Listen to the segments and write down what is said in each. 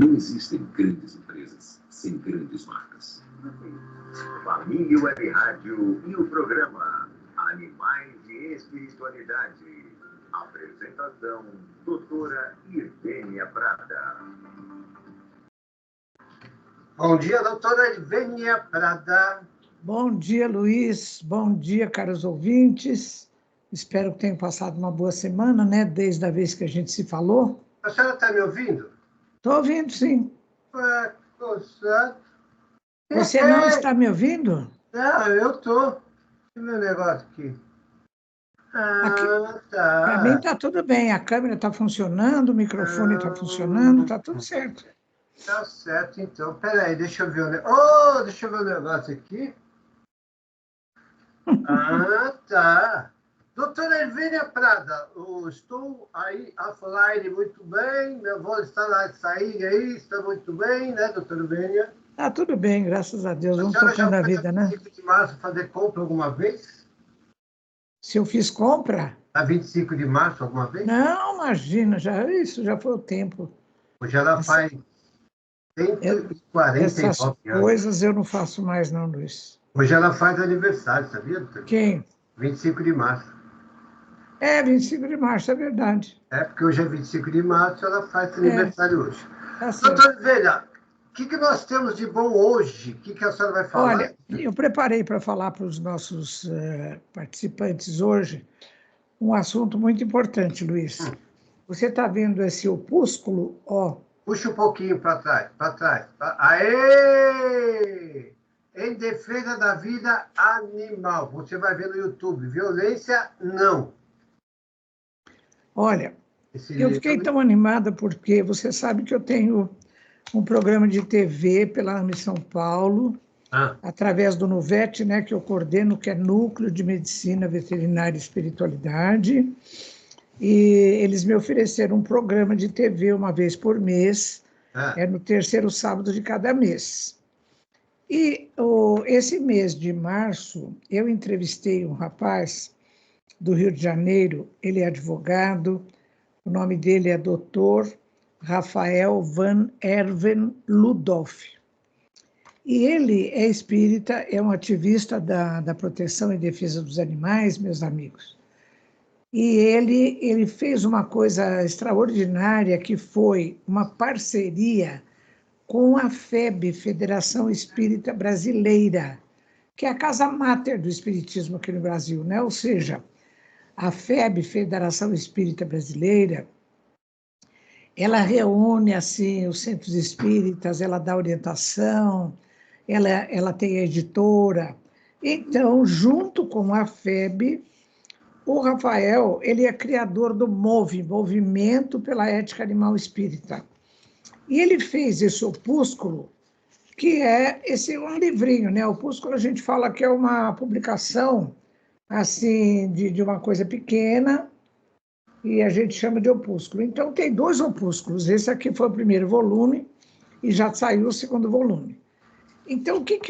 Não existem grandes empresas sem grandes marcas. Família Web Rádio e o programa Animais de Espiritualidade. Apresentação, doutora Ivênia Prada. Bom dia, doutora Ivênia Prada. Bom dia, Luiz. Bom dia, caros ouvintes. Espero que tenham passado uma boa semana, né? Desde a vez que a gente se falou. A senhora está me ouvindo? Estou ouvindo, sim. Coçado. Você não está me ouvindo? Não, eu estou. Olha o meu negócio aqui. Aqui, Tá. para mim está tudo bem. A câmera está funcionando, o microfone está funcionando, está tudo certo. Tá certo, então. Peraí, deixa eu ver deixa eu ver o negócio aqui. Tá. Doutora Ivênia Prada, eu estou aí offline muito bem, minha voz está lá sair aí, está muito bem, né, doutora Ivênia? Tá tudo bem, graças a Deus. Vamos senhora tocando já a vida, né? 25 de março fazer compra alguma vez? Se eu fiz compra? A 25 de março alguma vez? Não, imagina, isso já foi o tempo. Hoje ela faz 149 Essas anos. coisas eu não faço mais, não, Luiz. Hoje ela faz aniversário, sabia, doutora? Quem? 25 de março. 25 de março, é verdade. É, porque hoje é 25 de março, ela faz aniversário hoje. Tá certo. Doutora Ivênia, o que nós temos de bom hoje? O que a senhora vai falar? Olha, eu preparei para falar para os nossos participantes hoje um assunto muito importante, Luiz. Você está vendo esse opúsculo, ó? Puxa um pouquinho para trás, para trás. Aê! Em defesa da vida animal. Você vai ver no YouTube. Violência, não. Olha, eu fiquei tão animada porque você sabe que eu tenho um programa de TV pela AME São Paulo, através do NUVET, né, que eu coordeno, que é Núcleo de Medicina Veterinária e Espiritualidade. E eles me ofereceram um programa de TV uma vez por mês, no terceiro sábado de cada mês. E esse mês de março, eu entrevistei um rapaz do Rio de Janeiro, ele é advogado, o nome dele é Dr. Rafael Van Erven Ludolf. E ele é espírita, é um ativista da proteção e defesa dos animais, meus amigos. E ele fez uma coisa extraordinária, que foi uma parceria com a FEB, Federação Espírita Brasileira, que é a casa máter do espiritismo aqui no Brasil, né? Ou seja, a FEB, Federação Espírita Brasileira, ela reúne assim os centros espíritas, ela dá orientação, ela tem a editora. Então, junto com a FEB, o Rafael, ele é criador do MOVE, Movimento pela Ética Animal Espírita. E ele fez esse opúsculo, que é um livrinho, né? O opúsculo a gente fala que é uma publicação assim de uma coisa pequena, e a gente chama de opúsculo. Então, tem 2 opúsculos. Esse aqui foi o primeiro volume e já saiu o segundo volume. Então, o que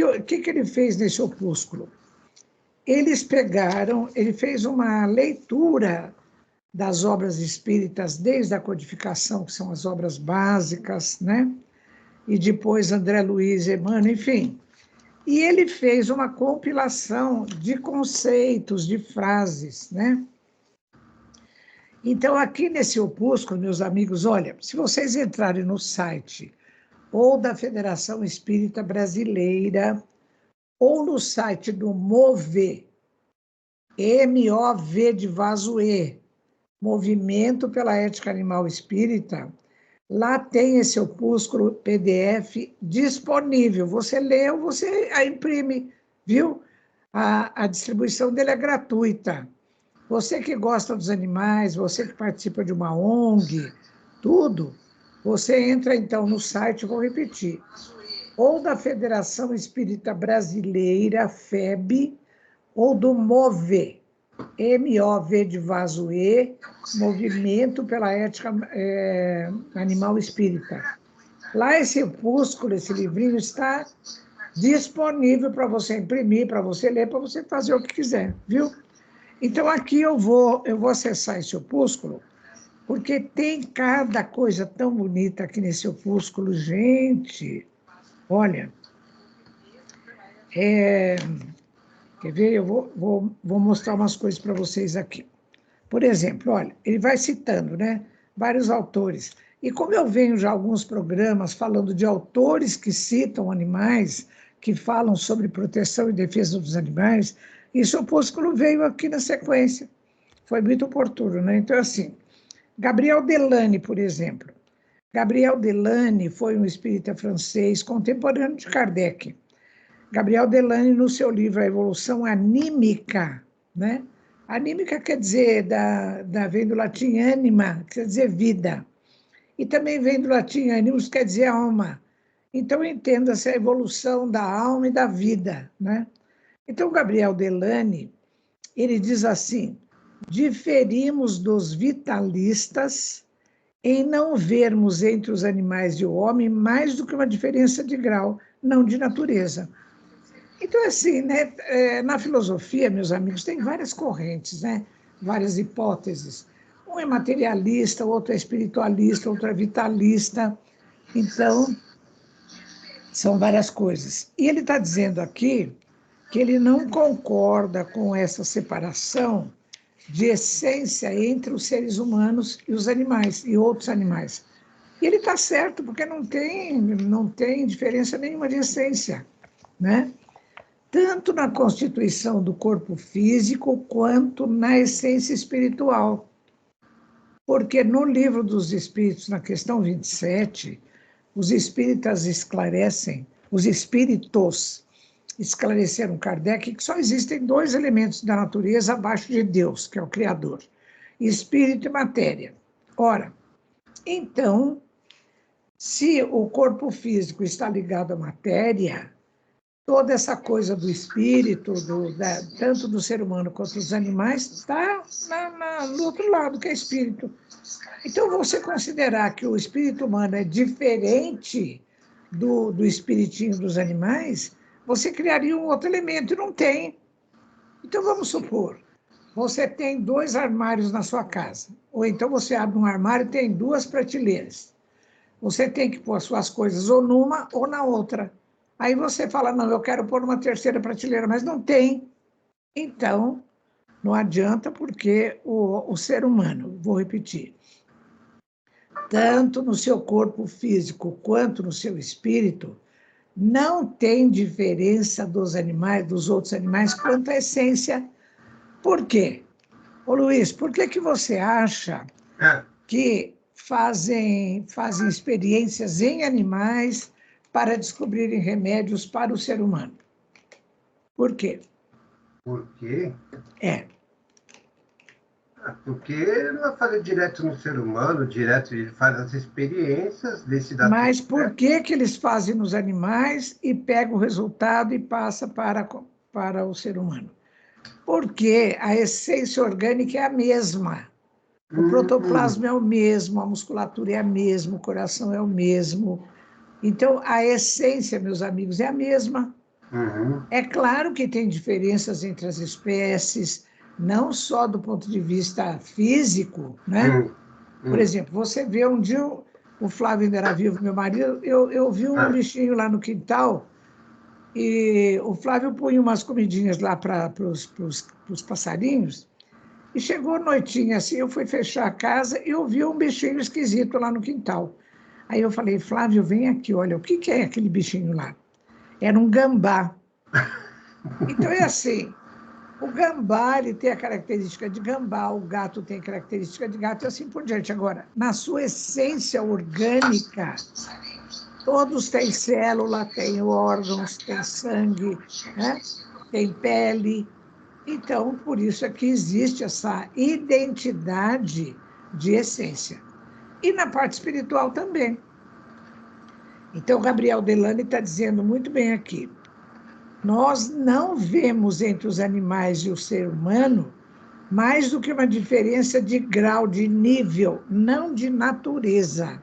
ele fez nesse opúsculo? Ele fez uma leitura das obras espíritas, desde a codificação, que são as obras básicas, né? E depois André Luiz, Emmanuel, enfim. E ele fez uma compilação de conceitos, de frases, né? Então, aqui nesse opúsculo, meus amigos, olha, se vocês entrarem no site ou da Federação Espírita Brasileira, ou no site do MOVE, M-O-V de vaso E, Movimento pela Ética Animal Espírita, lá tem esse opúsculo PDF disponível. Você lê ou você imprime, viu? A distribuição dele é gratuita. Você que gosta dos animais, você que participa de uma ONG, tudo, você entra então no site, vou repetir, ou da Federação Espírita Brasileira, FEB, ou do MOVE, M-O-V de vaso E, Movimento pela Ética Animal Espírita. Lá esse opúsculo, esse livrinho está disponível para você imprimir, para você ler, para você fazer o que quiser, viu? Então aqui eu vou acessar esse opúsculo, porque tem cada coisa tão bonita aqui nesse opúsculo, gente. Olha, quer ver? Eu vou mostrar umas coisas para vocês aqui. Por exemplo, olha, ele vai citando, né, vários autores. E como eu venho já alguns programas falando de autores que citam animais, que falam sobre proteção e defesa dos animais, esse opúsculo veio aqui na sequência. Foi muito oportuno, né? Então, assim, Gabriel Delany, por exemplo. Gabriel Delany foi um espírita francês contemporâneo de Kardec. Gabriel Delany, no seu livro A Evolução Anímica, né? Anímica quer dizer, vem do latim anima, quer dizer vida. E também vem do latim animus, quer dizer alma. Então, entenda-se a evolução da alma e da vida, né? Então, Gabriel Delany, ele diz assim: diferimos dos vitalistas em não vermos entre os animais e o homem mais do que uma diferença de grau, não de natureza. Então, assim, né, na filosofia, meus amigos, tem várias correntes, né? Várias hipóteses. Um é materialista, outro é espiritualista, outro é vitalista. Então, são várias coisas. E ele está dizendo aqui que ele não concorda com essa separação de essência entre os seres humanos e os animais, e outros animais. E ele está certo, porque não tem diferença nenhuma de essência, né? Tanto na constituição do corpo físico, quanto na essência espiritual. Porque no Livro dos Espíritos, na questão 27, os espíritos esclareceram Kardec que só existem dois elementos da natureza abaixo de Deus, que é o Criador: espírito e matéria. Ora, então, se o corpo físico está ligado à matéria, toda essa coisa do espírito, tanto do ser humano quanto dos animais, está no outro lado, que é espírito. Então, você considerar que o espírito humano é diferente do espiritinho dos animais, você criaria um outro elemento, e não tem. Então, vamos supor, você tem 2 armários na sua casa, ou então você abre um armário e tem 2 prateleiras. Você tem que pôr as suas coisas ou numa ou na outra. Aí você fala, não, eu quero pôr uma 3ª prateleira, mas não tem. Então, não adianta, porque o ser humano, vou repetir, tanto no seu corpo físico quanto no seu espírito, não tem diferença dos animais, dos outros animais, quanto à essência. Por quê? Ô Luiz, por que você acha que fazem experiências em animais para descobrirem remédios para o ser humano? Por quê? Por quê? Porque ele não vai fazer direto no ser humano, ele faz as experiências desse da Mas por que eles fazem nos animais e pega o resultado e passa para o ser humano? Porque a essência orgânica é a mesma. O protoplasma é o mesmo, a musculatura é a mesma, o coração é o mesmo. Então, a essência, meus amigos, é a mesma. É claro que tem diferenças entre as espécies, não só do ponto de vista físico, né? Por exemplo, você vê um dia, o Flávio ainda era vivo, meu marido, eu vi um bichinho lá no quintal, e o Flávio punha umas comidinhas lá para os passarinhos, e chegou noitinha assim, eu fui fechar a casa e eu vi um bichinho esquisito lá no quintal. Aí eu falei, Flávio, vem aqui, olha, o que é aquele bichinho lá? Era um gambá. Então é assim, o gambá, ele tem a característica de gambá, o gato tem a característica de gato e assim por diante. Agora, na sua essência orgânica, todos têm célula, têm órgãos, têm sangue, né? Tem pele. Então, por isso é que existe essa identidade de essência. E na parte espiritual também. Então, Gabriel Delany está dizendo muito bem aqui, nós não vemos entre os animais e o ser humano mais do que uma diferença de grau, de nível, não de natureza.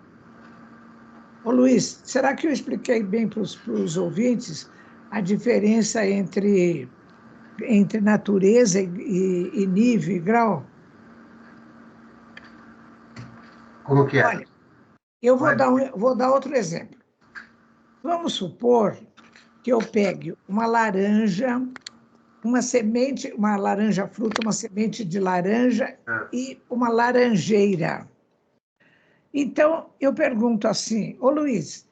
Ô Luiz, será que eu expliquei bem para os ouvintes a diferença entre natureza e nível e grau? Como que é? Olha, eu vou dar outro exemplo. Vamos supor que eu pegue uma laranja, uma semente, uma laranja fruta, uma semente de laranja e uma laranjeira. Então, eu pergunto assim, ô Luiz,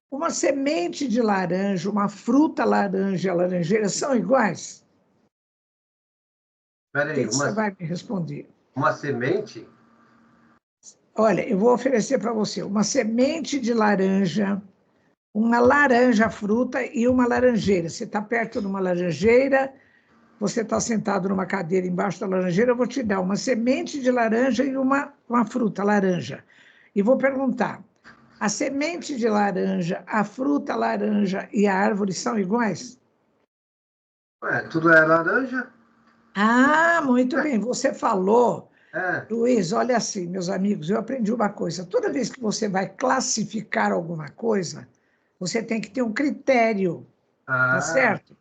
uma semente de laranja, uma fruta laranja e a laranjeira são iguais? Espera aí, Você vai me responder? Uma semente? Olha, eu vou oferecer para você uma semente de laranja, uma laranja fruta e uma laranjeira. Você está perto de uma laranjeira, você está sentado numa cadeira embaixo da laranjeira, eu vou te dar uma semente de laranja e uma fruta laranja. E vou perguntar, a semente de laranja, a fruta laranja e a árvore são iguais? Ué, tudo é laranja? Ah, muito bem. Você falou, Luiz, olha assim, meus amigos, eu aprendi uma coisa. Toda vez que você vai classificar alguma coisa, você tem que ter um critério, tá certo?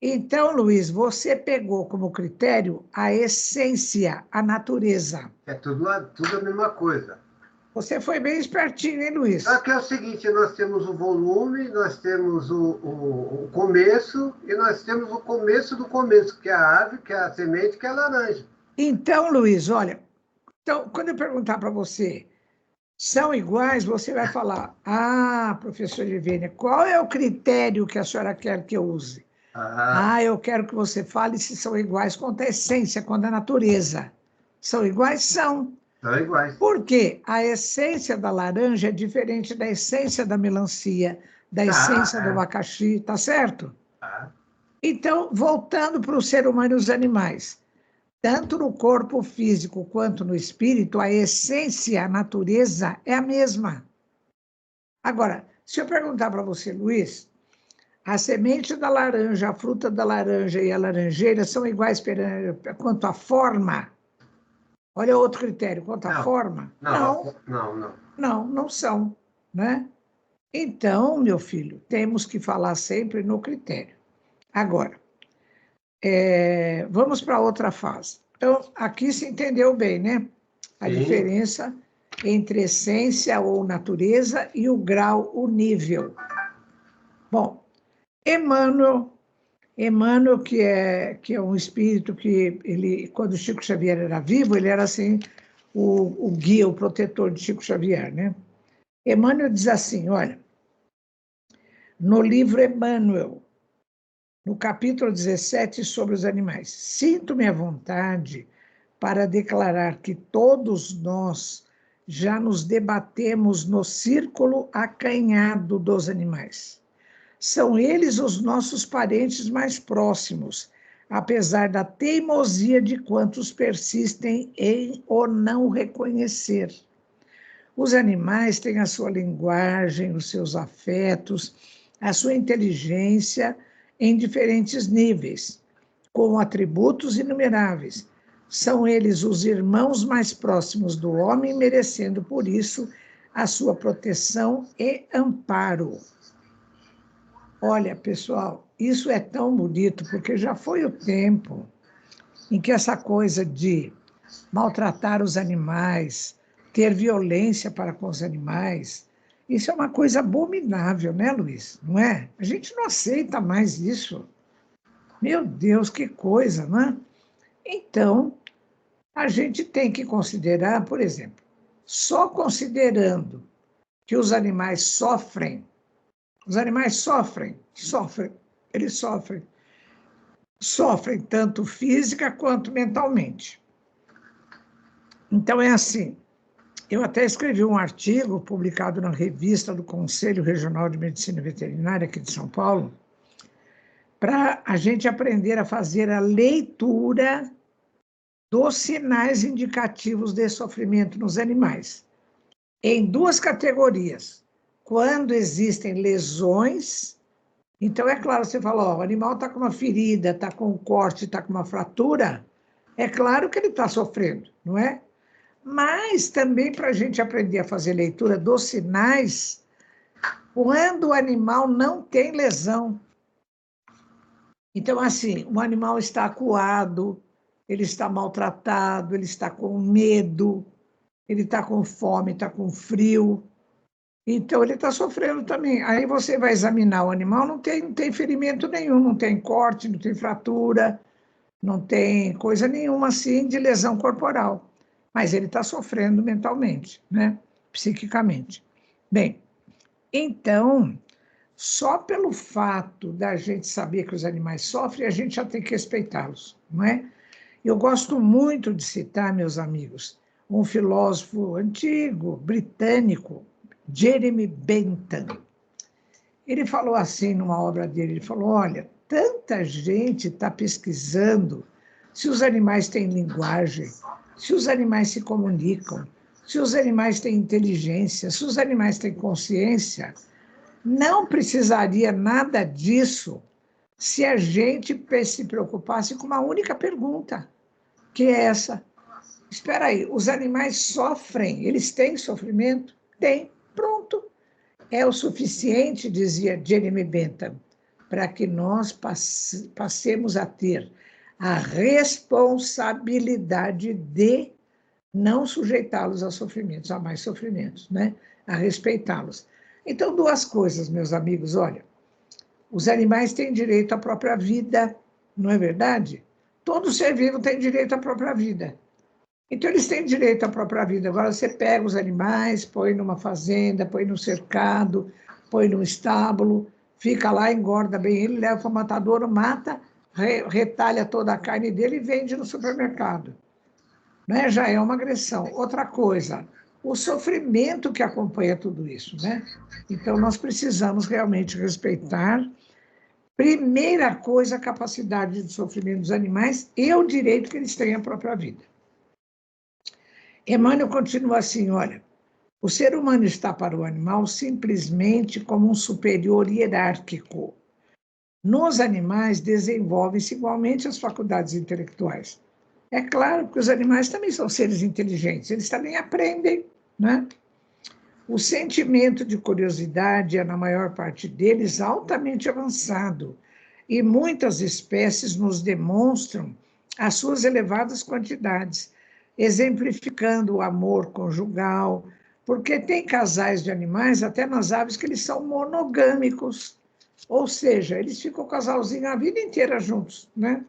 Então, Luiz, você pegou como critério a essência, a natureza. É tudo a mesma coisa. Você foi bem espertinho, hein, Luiz? Só que é o seguinte, nós temos o volume, nós temos o começo, e nós temos o começo do começo, que é a árvore, que é a semente, que é a laranja. Então, Luiz, olha, então, quando eu perguntar para você, são iguais, você vai falar, professor Ivênia, qual é o critério que a senhora quer que eu use? Eu quero que você fale se são iguais quanto a essência, quanto a natureza. São iguais? São. São iguais. Por quê? A essência da laranja é diferente da essência da melancia, da essência do abacaxi, tá certo? Então, voltando para o ser humano e os animais, tanto no corpo físico quanto no espírito, a essência, a natureza é a mesma. Agora, se eu perguntar para você, Luiz, a semente da laranja, a fruta da laranja e a laranjeira são iguais quanto à forma? Olha outro critério, quanto à forma? Não são, né? Então, meu filho, temos que falar sempre no critério. Agora, vamos para outra fase. Então, aqui se entendeu bem, né? A diferença entre essência ou natureza e o grau, o nível. Bom, Emmanuel, que é um espírito que, quando Chico Xavier era vivo, ele era assim, o guia, o protetor de Chico Xavier, né? Emmanuel diz assim, olha, no livro Emmanuel, no capítulo 17 sobre os animais, sinto-me à vontade para declarar que todos nós já nos debatemos no círculo acanhado dos animais. São eles os nossos parentes mais próximos, apesar da teimosia de quantos persistem em o não reconhecer. Os animais têm a sua linguagem, os seus afetos, a sua inteligência em diferentes níveis, com atributos inumeráveis. São eles os irmãos mais próximos do homem, merecendo por isso a sua proteção e amparo. Olha, pessoal, isso é tão bonito, porque já foi o tempo em que essa coisa de maltratar os animais, ter violência para com os animais, isso é uma coisa abominável, né, Luiz? Não é? A gente não aceita mais isso. Meu Deus, que coisa, não é? Então, a gente tem que considerar, por exemplo, só considerando que os animais sofrem, eles sofrem tanto física quanto mentalmente. Então, é assim, eu até escrevi um artigo publicado na revista do Conselho Regional de Medicina Veterinária aqui de São Paulo, para a gente aprender a fazer a leitura dos sinais indicativos de sofrimento nos animais, em duas categorias. Quando existem lesões, então é claro, você fala, o animal está com uma ferida, está com um corte, está com uma fratura, é claro que ele está sofrendo, não é? Mas também para a gente aprender a fazer leitura dos sinais, quando o animal não tem lesão. Então, assim, o animal está acuado, ele está maltratado, ele está com medo, ele está com fome, está com frio, então ele está sofrendo também. Aí você vai examinar o animal, não tem ferimento nenhum, não tem corte, não tem fratura, não tem coisa nenhuma assim de lesão corporal, mas ele está sofrendo mentalmente, né? Psiquicamente. Bem, então, só pelo fato da gente saber que os animais sofrem, a gente já tem que respeitá-los, não é? Eu gosto muito de citar, meus amigos, um filósofo antigo, britânico, Jeremy Bentham. Ele falou assim numa obra dele, ele falou, olha, tanta gente está pesquisando se os animais têm linguagem, se os animais se comunicam, se os animais têm inteligência, se os animais têm consciência. Não precisaria nada disso se a gente se preocupasse com uma única pergunta, que é essa. Espera aí, os animais sofrem, eles têm sofrimento? Tem, pronto. É o suficiente, dizia Jeremy Bentham, para que nós passemos a ter a responsabilidade de não sujeitá-los a sofrimentos, a mais sofrimentos, né? A respeitá-los. Então, duas coisas, meus amigos, olha, os animais têm direito à própria vida, não é verdade? Todo ser vivo tem direito à própria vida. Então, eles têm direito à própria vida. Agora, você pega os animais, põe numa fazenda, põe no cercado, põe num estábulo, fica lá, engorda bem ele, leva para o matadouro, mata, retalha toda a carne dele e vende no supermercado. Né? Já é uma agressão. Outra coisa, o sofrimento que acompanha tudo isso, né? Então, nós precisamos realmente respeitar, primeira coisa, a capacidade de sofrimento dos animais e o direito que eles têm à própria vida. Emmanuel continua assim, olha, o ser humano está para o animal simplesmente como um superior hierárquico. Nos animais desenvolvem-se igualmente as faculdades intelectuais. É claro que os animais também são seres inteligentes, eles também aprendem, né? O sentimento de curiosidade é, na maior parte deles, altamente avançado, e muitas espécies nos demonstram as suas elevadas quantidades, exemplificando o amor conjugal, porque tem casais de animais, até nas aves, que eles são monogâmicos, ou seja, eles ficam casalzinho a vida inteira juntos, né?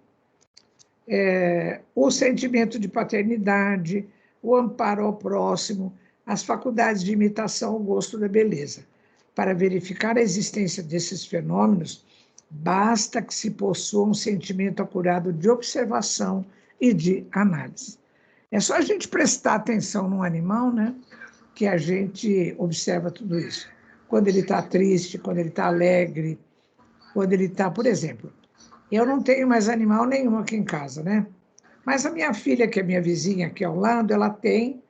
O sentimento de paternidade, o amparo ao próximo, as faculdades de imitação, o gosto da beleza. Para verificar a existência desses fenômenos, basta que se possua um sentimento acurado de observação e de análise. É só a gente prestar atenção num animal, né, que a gente observa tudo isso. Quando ele está triste, quando ele está alegre, quando ele está, por exemplo, eu não tenho mais animal nenhum aqui em casa, né? Mas a minha filha, que é minha vizinha aqui ao lado, ela tem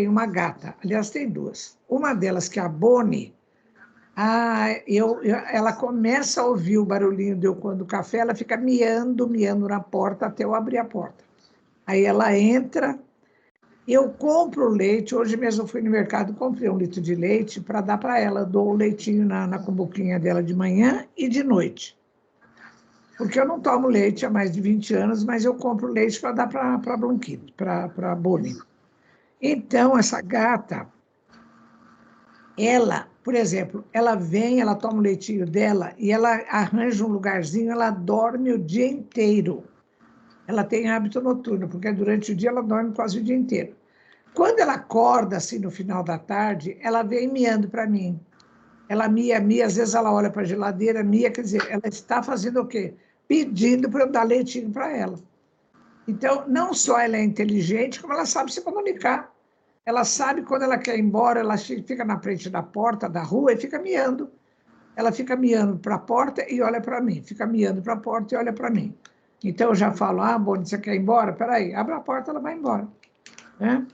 uma gata. Aliás, tem duas. Uma delas, que é a Bonnie, ela começa a ouvir o barulhinho de eu quando o café, ela fica miando na porta até eu abrir a porta. Aí ela entra, eu compro o leite, hoje mesmo eu fui no mercado, comprei 1 litro de leite para dar para ela, dou o leitinho na cumbuquinha dela de manhã e de noite. Porque eu não tomo leite há mais de 20 anos, mas eu compro leite para dar para a Bronquita, para a Bonnie. Então, essa gata, ela, por exemplo, ela vem, ela toma o leitinho dela e ela arranja um lugarzinho, ela dorme o dia inteiro. Ela tem hábito noturno, porque durante o dia ela dorme quase o dia inteiro. Quando ela acorda, assim, no final da tarde, ela vem miando para mim. Ela mia, às vezes ela olha para a geladeira, mia, quer dizer, ela está fazendo o quê? Pedindo para eu dar leitinho para ela. Então, não só ela é inteligente, como ela sabe se comunicar. Ela sabe quando ela quer ir embora, ela fica na frente da porta da rua e fica miando. Ela fica miando para a porta e olha para mim. Fica miando para a porta e olha para mim. Então, eu já falo, Bonnie, você quer ir embora? Peraí, abre a porta, ela vai embora. Né?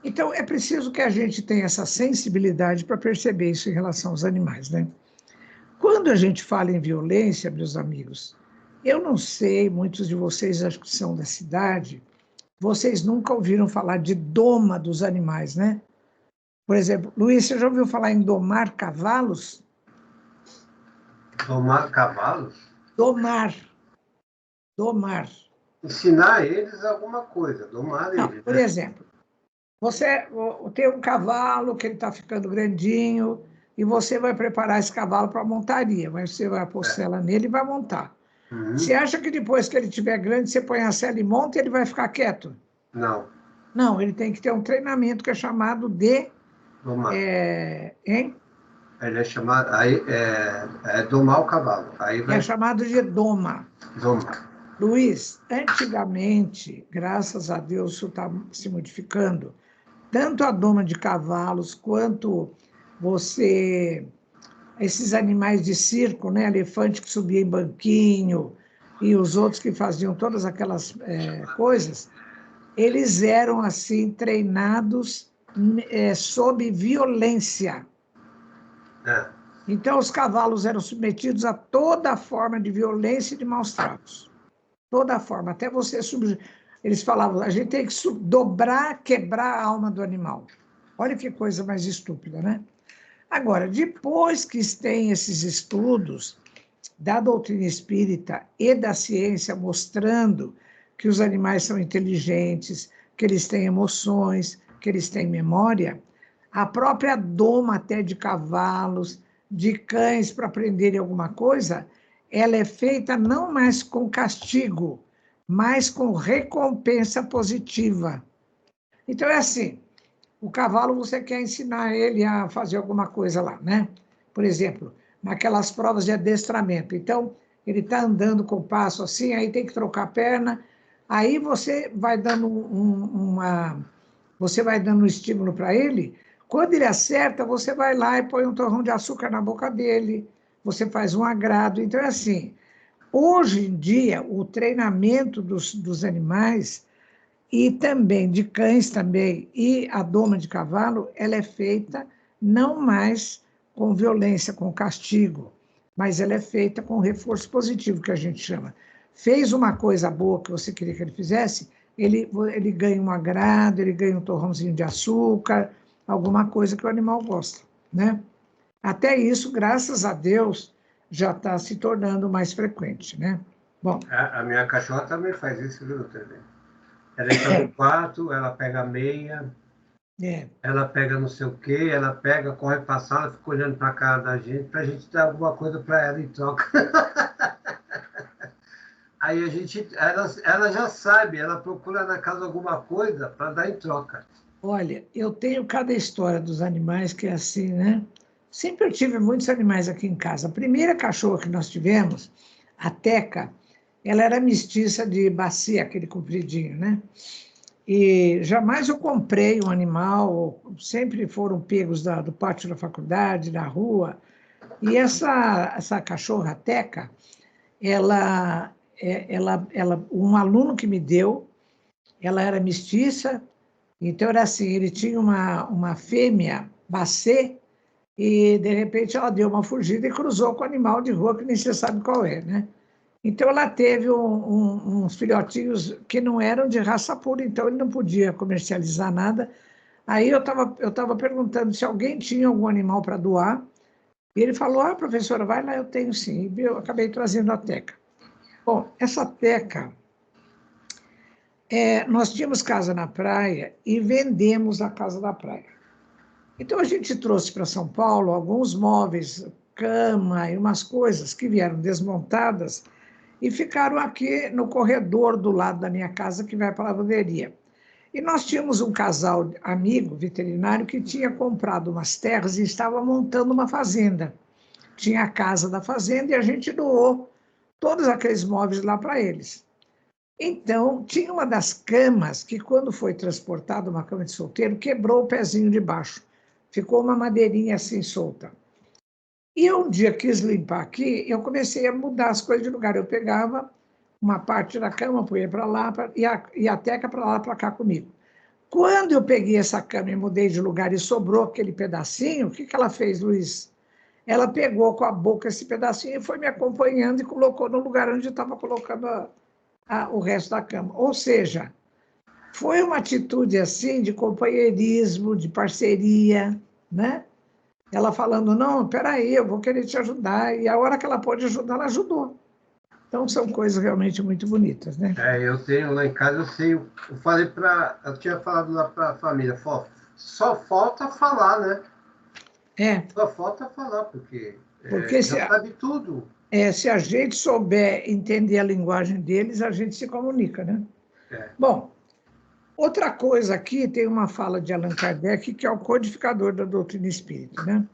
Então, é preciso que a gente tenha essa sensibilidade para perceber isso em relação aos animais. Né? Quando a gente fala em violência, meus amigos, eu não sei, muitos de vocês acho que são da cidade, vocês nunca ouviram falar de doma dos animais, né? Por exemplo, Luiz, você já ouviu falar em domar cavalos? Domar cavalos? Domar. Ensinar eles alguma coisa, domar não, eles. Por né? exemplo, Você tem um cavalo que ele está ficando grandinho e você vai preparar esse cavalo para montaria, mas você vai pôr sela nele e vai montar. Você acha que depois que ele estiver grande, você põe a sela e monta e ele vai ficar quieto? Não. Não, ele tem que ter um treinamento que é chamado de... Ele é chamado... domar o cavalo. É chamado de doma. Doma. Luiz, antigamente, graças a Deus, isso está se modificando, tanto a doma de cavalos quanto esses animais de circo, né? Elefante que subia em banquinho e os outros que faziam todas aquelas coisas, eles eram assim treinados sob violência. Então, os cavalos eram submetidos a toda forma de violência e de maus tratos. Toda forma, até você subir. Eles falavam, a gente tem que dobrar, quebrar a alma do animal. Olha que coisa mais estúpida, né? Agora, depois que tem esses estudos da doutrina espírita e da ciência mostrando que os animais são inteligentes, que eles têm emoções, que eles têm memória, a própria doma até de cavalos, de cães para aprenderem alguma coisa, ela é feita não mais com castigo, mas com recompensa positiva. Então, é assim, o cavalo você quer ensinar ele a fazer alguma coisa lá, né? Por exemplo, naquelas provas de adestramento. Então, ele está andando com o passo assim, aí tem que trocar a perna, aí você vai dando você vai dando um estímulo para ele. Quando ele acerta, você vai lá e põe um torrão de açúcar na boca dele, você faz um agrado. Então, é assim, hoje em dia, o treinamento dos animais, e também de cães também, e a doma de cavalo, ela é feita não mais com violência, com castigo, mas ela é feita com reforço positivo, que a gente chama. Fez uma coisa boa que você queria que ele fizesse, ele ganha um agrado, ele ganha um torrãozinho de açúcar, alguma coisa que o animal gosta, né? Até isso, graças a Deus, já está se tornando mais frequente, né? Bom. A minha cachorra também faz isso, viu, também. Ela entra no quarto, ela pega a meia, ela pega não sei o quê, ela pega, corre para a sala, fica olhando para a cara da gente, para a gente dar alguma coisa para ela em troca. Aí ela já sabe, ela procura na casa alguma coisa para dar em troca. Olha, eu tenho cada história dos animais que é assim, né? Sempre eu tive muitos animais aqui em casa. A primeira cachorra que nós tivemos, a Teca, ela era mestiça de bacia, aquele compridinho, né? E jamais eu comprei um animal, sempre foram pegos do pátio da faculdade, da rua. E essa cachorra, a Teca, um aluno que me deu, ela era mestiça, então era assim, ele tinha uma fêmea bacê, e de repente ela deu uma fugida e cruzou com o animal de rua que nem você sabe qual é, né? Então ela teve uns filhotinhos que não eram de raça pura, então ele não podia comercializar nada. Aí eu tava perguntando se alguém tinha algum animal para doar, e ele falou, professora, vai lá, eu tenho sim. E eu acabei trazendo a Teca. Bom, essa Teca, nós tínhamos casa na praia e vendemos a casa da praia. Então, a gente trouxe para São Paulo alguns móveis, cama e umas coisas que vieram desmontadas e ficaram aqui no corredor do lado da minha casa, que vai para a lavanderia. E nós tínhamos um casal amigo, veterinário, que tinha comprado umas terras e estava montando uma fazenda. Tinha a casa da fazenda e a gente doou todos aqueles móveis lá para eles. Então, tinha uma das camas que, quando foi transportada, uma cama de solteiro, quebrou o pezinho de baixo. Ficou uma madeirinha assim solta. E eu, um dia, quis limpar aqui, eu comecei a mudar as coisas de lugar. Eu pegava uma parte da cama, punha para lá, e a Teca para lá, para cá comigo. Quando eu peguei essa cama e mudei de lugar e sobrou aquele pedacinho, o que ela fez, Luiz? Ela pegou com a boca esse pedacinho e foi me acompanhando e colocou no lugar onde eu estava colocando o resto da cama. Ou seja, foi uma atitude assim de companheirismo, de parceria, né? Ela falando, não, peraí, eu vou querer te ajudar. E a hora que ela pôde ajudar, ela ajudou. Então, são coisas realmente muito bonitas, né? Eu tenho lá em casa, eu tinha falado lá para a família, só falta falar, né? Só falta falar, porque já sabe tudo. Se a gente souber entender a linguagem deles, a gente se comunica, né? Bom, outra coisa aqui, tem uma fala de Allan Kardec, que é o codificador da doutrina espírita, né?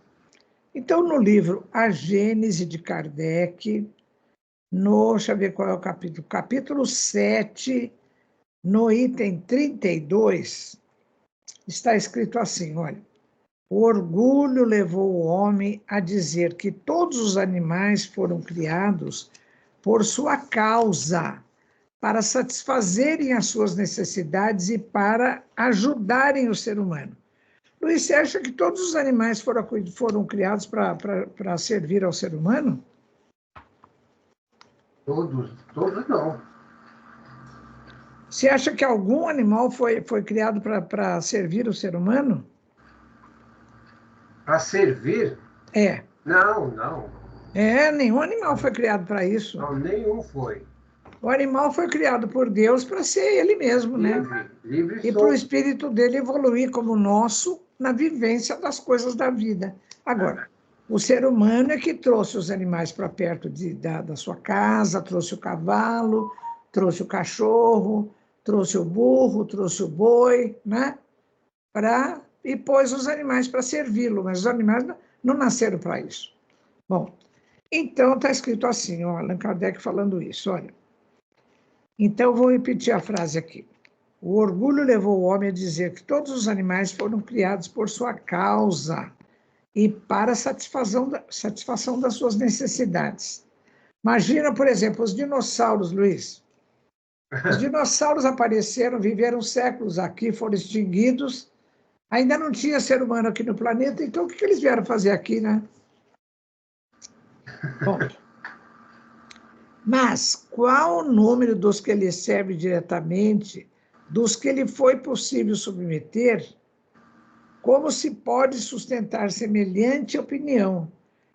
Então, no livro A Gênese de Kardec, deixa eu ver qual é o capítulo 7, no item 32, está escrito assim, olha, o orgulho levou o homem a dizer que todos os animais foram criados por sua causa, para satisfazerem as suas necessidades e para ajudarem o ser humano. Luiz, você acha que todos os animais foram criados para servir ao ser humano? Todos não. Você acha que algum animal foi criado para servir o ser humano? Para servir? Não. Nenhum animal foi criado para isso. Não, nenhum foi. O animal foi criado por Deus para ser ele mesmo, né? Livre e para o espírito dele evoluir como nosso na vivência das coisas da vida. Agora, o ser humano é que trouxe os animais para perto da sua casa, trouxe o cavalo, trouxe o cachorro, trouxe o burro, trouxe o boi, né? E pôs os animais para servi-lo, mas os animais não nasceram para isso. Bom, então está escrito assim, Allan Kardec falando isso, olha. Então, vou repetir a frase aqui. O orgulho levou o homem a dizer que todos os animais foram criados por sua causa e para satisfação das suas necessidades. Imagina, por exemplo, os dinossauros, Luiz. Os dinossauros apareceram, viveram séculos aqui, foram extinguidos, ainda não tinha ser humano aqui no planeta, então o que eles vieram fazer aqui, né? Bom, mas qual o número dos que ele serve diretamente, dos que lhe foi possível submeter? Como se pode sustentar semelhante opinião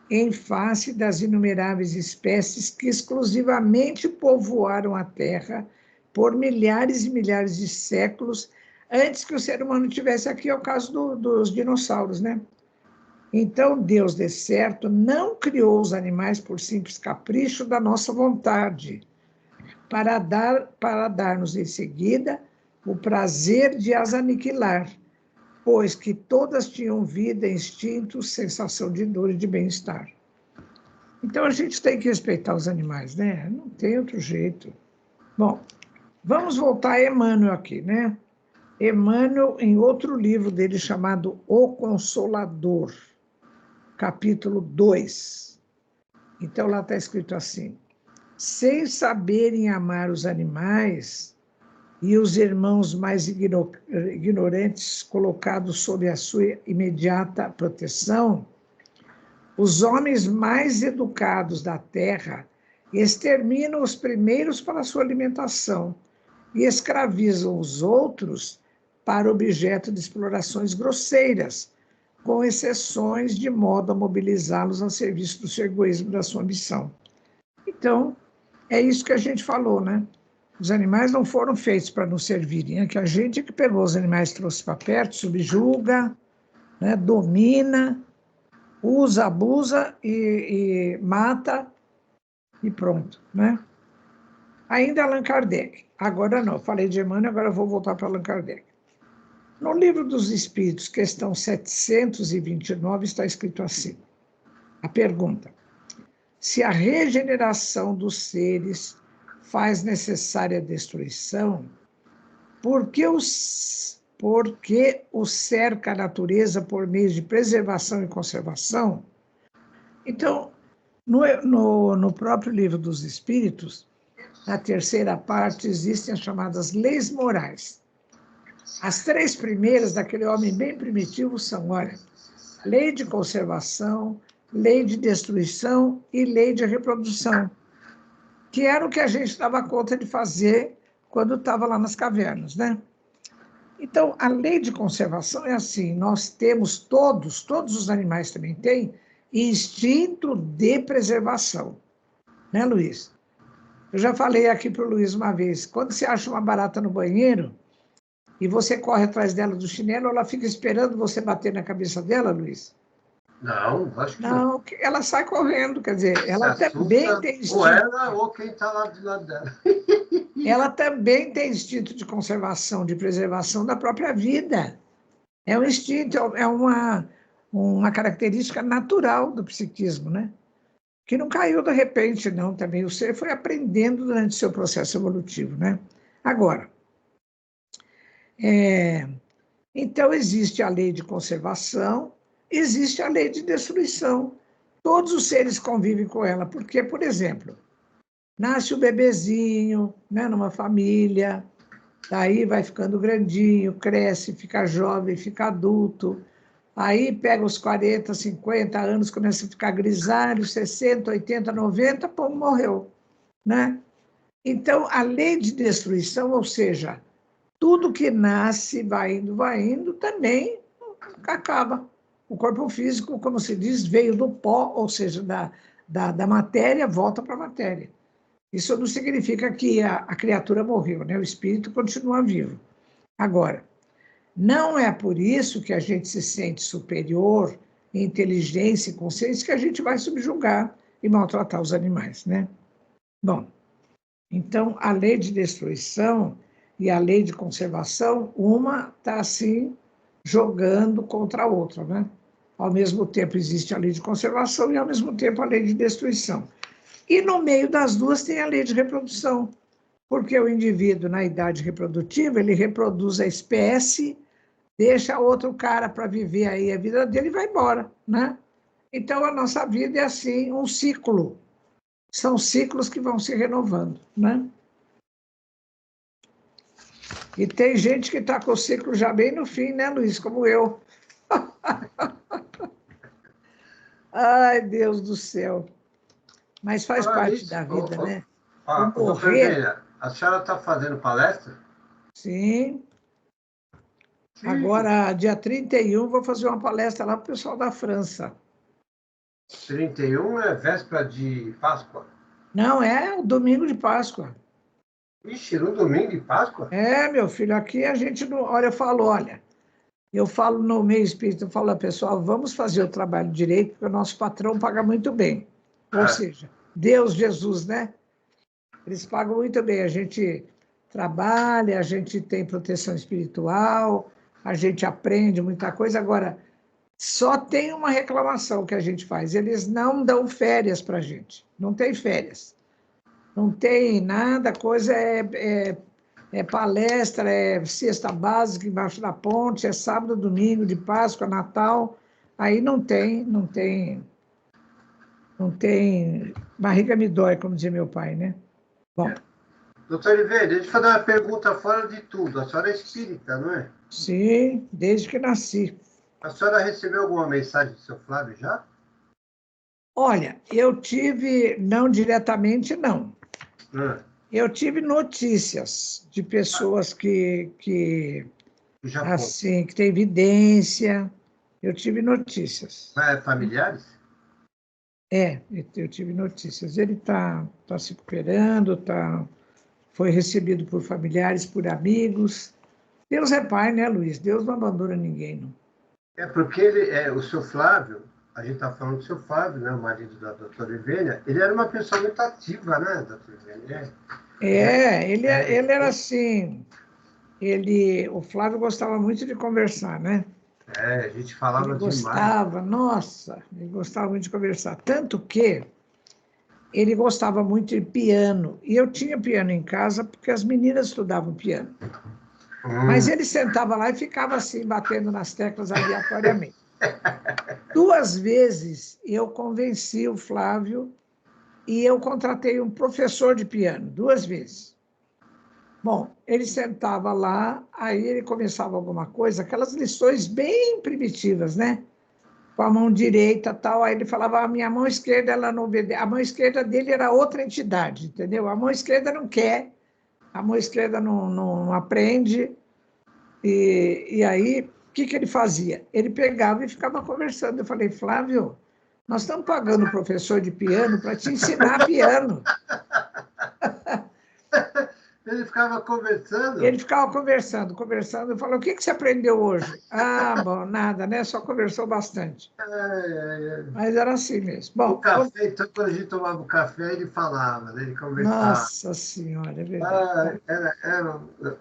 em face das inumeráveis espécies que exclusivamente povoaram a Terra por milhares e milhares de séculos antes que o ser humano estivesse aqui? É o caso dos dinossauros, né? Então, Deus, de certo, não criou os animais por simples capricho da nossa vontade, para dar-nos em seguida o prazer de as aniquilar, pois que todas tinham vida, instinto, sensação de dor e de bem-estar. Então, a gente tem que respeitar os animais, né? Não tem outro jeito. Bom, vamos voltar a Emmanuel aqui, né? Emmanuel, em outro livro dele chamado O Consolador, capítulo 2. Então, lá está escrito assim: sem saberem amar os animais e os irmãos mais ignorantes colocados sob a sua imediata proteção, os homens mais educados da terra exterminam os primeiros para a sua alimentação e escravizam os outros para objeto de explorações grosseiras, com exceções de modo a mobilizá-los a serviço do seu egoísmo e da sua ambição. Então, é isso que a gente falou, né? Os animais não foram feitos para nos servirem, é que a gente que pegou os animais, trouxe para perto, subjuga, né, domina, usa, abusa e mata e pronto, né? Ainda Allan Kardec. Agora não, falei de Emmanuel, agora vou voltar para Allan Kardec. No Livro dos Espíritos, questão 729, está escrito assim, a pergunta: se a regeneração dos seres faz necessária a destruição, por que o cerca a natureza por meio de preservação e conservação? Então, no próprio Livro dos Espíritos, na terceira parte, existem as chamadas leis morais. As três primeiras, daquele homem bem primitivo, são, olha, lei de conservação, lei de destruição e lei de reprodução, que era o que a gente dava conta de fazer quando estava lá nas cavernas, né? Então, a lei de conservação é assim: nós temos todos os animais também têm, instinto de preservação, né, Luiz? Eu já falei aqui para o Luiz uma vez, quando você acha uma barata no banheiro e você corre atrás dela do chinelo, ela fica esperando você bater na cabeça dela, Luiz? Não, acho que não. Ela sai correndo, quer dizer, ela também tem instinto. Ou ela ou quem está lá do lado dela. Ela também tem instinto de conservação, de preservação da própria vida. É um instinto, é uma característica natural do psiquismo, né? Que não caiu de repente, não, também. O ser foi aprendendo durante o seu processo evolutivo, né? Agora, então existe a lei de conservação, existe a lei de destruição. Todos os seres convivem com ela, porque, por exemplo, nasce o bebezinho, né, numa família, daí vai ficando grandinho, cresce, fica jovem, fica adulto, aí pega os 40, 50 anos, começa a ficar grisalho, 60, 80, 90, pô, morreu, né? Então, a lei de destruição, ou seja, tudo que nasce, vai indo, também acaba. O corpo físico, como se diz, veio do pó, ou seja, da matéria, volta para a matéria. Isso não significa que a criatura morreu, né? O espírito continua vivo. Agora, não é por isso que a gente se sente superior em inteligência e consciência que a gente vai subjugar e maltratar os animais, né? Bom, então, a lei de destruição e a lei de conservação, uma está assim jogando contra a outra, né? Ao mesmo tempo existe a lei de conservação e ao mesmo tempo a lei de destruição. E no meio das duas tem a lei de reprodução, porque o indivíduo na idade reprodutiva, ele reproduz a espécie, deixa outro cara para viver aí a vida dele e vai embora, né? Então a nossa vida é assim, um ciclo. São ciclos que vão se renovando, né? E tem gente que está com o ciclo já bem no fim, né, Luiz? Como eu. Ai, Deus do céu. Mas faz parte da vida, né? Morrer... A senhora está fazendo palestra? Sim. Agora, dia 31, vou fazer uma palestra lá para o pessoal da França. 31 é véspera de Páscoa? Não, é o domingo de Páscoa. Ixi, no domingo de Páscoa? É, meu filho, aqui a gente não... Olha, eu falo no meio espírita, eu falo, pessoal, vamos fazer o trabalho direito, porque o nosso patrão paga muito bem. Ou seja, Deus, Jesus, né? Eles pagam muito bem. A gente trabalha, a gente tem proteção espiritual, a gente aprende muita coisa. Agora, só tem uma reclamação que a gente faz. Eles não dão férias para a gente. Não tem férias. Não tem nada, coisa é palestra, é cesta básica embaixo da ponte, é sábado, domingo, de Páscoa, Natal. Aí não tem, barriga me dói, como dizia meu pai, né? Bom. Doutor Oliveira, deixa eu fazer uma pergunta fora de tudo. A senhora é espírita, não é? Sim, desde que nasci. A senhora recebeu alguma mensagem do seu Flávio já? Olha, eu tive, não diretamente, não. Eu tive notícias de pessoas que assim, que têm evidência. Eu tive notícias. Mas familiares? Eu tive notícias. Ele está se recuperando, foi recebido por familiares, por amigos. Deus é pai, né, Luiz? Deus não abandona ninguém, não. É porque o seu Flávio, a gente está falando do seu Flávio, né, o marido da doutora Ivênia, ele era uma pessoa muito ativa, né, doutora Ivênia? Ele era assim, o Flávio gostava muito de conversar, né? A gente falava ele gostava, demais. Nossa, ele gostava muito de conversar. Tanto que ele gostava muito de piano. E eu tinha piano em casa porque as meninas estudavam piano. Mas ele sentava lá e ficava assim, batendo nas teclas aleatoriamente. 2 vezes eu convenci o Flávio e eu contratei um professor de piano, 2 vezes. Bom, ele sentava lá, aí ele começava alguma coisa, aquelas lições bem primitivas, né? Com a mão direita e tal, aí ele falava, a minha mão esquerda, ela não obedece. A mão esquerda dele era outra entidade, entendeu? A mão esquerda não quer, a mão esquerda não aprende. E aí, o que ele fazia? Ele pegava e ficava conversando. Eu falei, Flávio, nós estamos pagando professor de piano para te ensinar piano. Ele ficava conversando? Ele ficava conversando. Eu falei, o que você aprendeu hoje? Ah, bom, nada, né? Só conversou bastante. Mas era assim mesmo. Bom, o café, então, quando a gente tomava o café, ele falava, né? Ele conversava. Nossa Senhora, é verdade.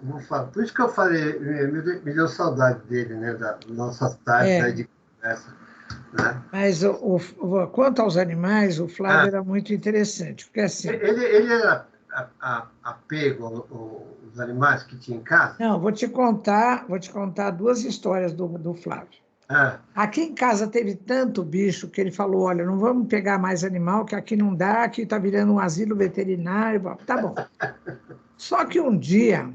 Vou falar. Por isso que eu falei, me deu saudade dele, né? Das nossas tardes aí de conversa. Né? Mas quanto aos animais, o Flávio era muito interessante, porque assim... Ele era apego aos animais que tinha em casa? Não, vou te contar 2 histórias do Flávio. Aqui em casa teve tanto bicho que ele falou, olha, não vamos pegar mais animal, que aqui não dá, aqui está virando um asilo veterinário. Tá bom. Só que um dia,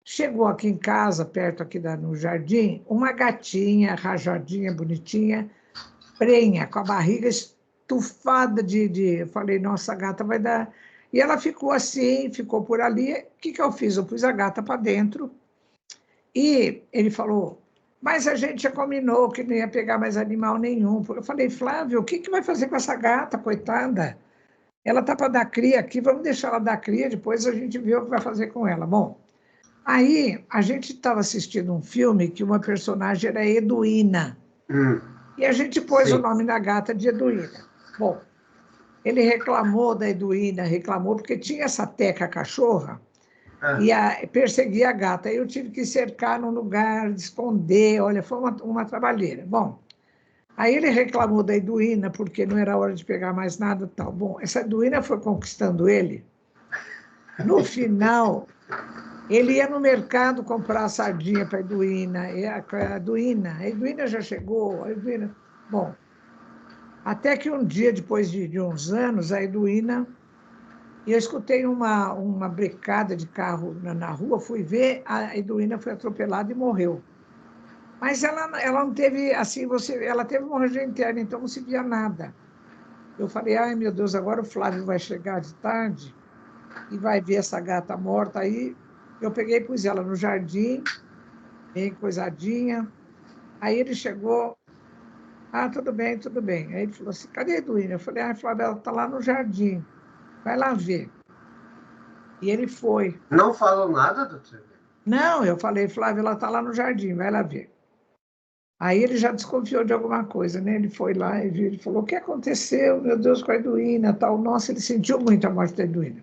chegou aqui em casa, perto aqui no jardim, uma gatinha, rajadinha, bonitinha, prenha, com a barriga estufada eu falei, nossa, a gata vai dar... E ela ficou assim, ficou por ali. O que eu fiz? Eu pus a gata para dentro e ele falou, mas a gente já combinou que não ia pegar mais animal nenhum. Eu falei, Flávio, o que vai fazer com essa gata, coitada? Ela está para dar cria aqui, vamos deixar ela dar cria, depois a gente vê o que vai fazer com ela. Bom, aí a gente estava assistindo um filme que uma personagem era Eduína. E a gente pôs o nome da gata de Eduína. Bom, ele reclamou da Eduína, reclamou porque tinha essa Teca cachorra e perseguia a gata. Aí eu tive que cercar num lugar, esconder, olha, foi uma trabalheira. Bom, aí ele reclamou da Eduína porque não era hora de pegar mais nada e tal. Bom, essa Eduína foi conquistando ele. No final, ele ia no mercado comprar sardinha para a Eduína. A Eduína já chegou, Bom, até que um dia, depois de uns anos, a Eduína... eu escutei uma brecada de carro na rua, fui ver, a Eduína foi atropelada e morreu. Mas ela não teve, assim, ela teve hemorragia interna, então não se via nada. Eu falei, ai, meu Deus, agora o Flávio vai chegar de tarde e vai ver essa gata morta. Aí eu peguei e pus ela no jardim, bem coisadinha. Aí ele chegou... Ah, tudo bem, tudo bem. Aí ele falou assim, cadê a Eduína? Eu falei, Flávio, ela está lá no jardim. Vai lá ver. E ele foi. Não falou nada, doutor? Não, eu falei, Flávio, ela está lá no jardim, vai lá ver. Aí ele já desconfiou de alguma coisa, né? Ele foi lá e viu, ele falou, o que aconteceu, meu Deus, com a Eduína, tal. Nossa, ele sentiu muito a morte da Eduína.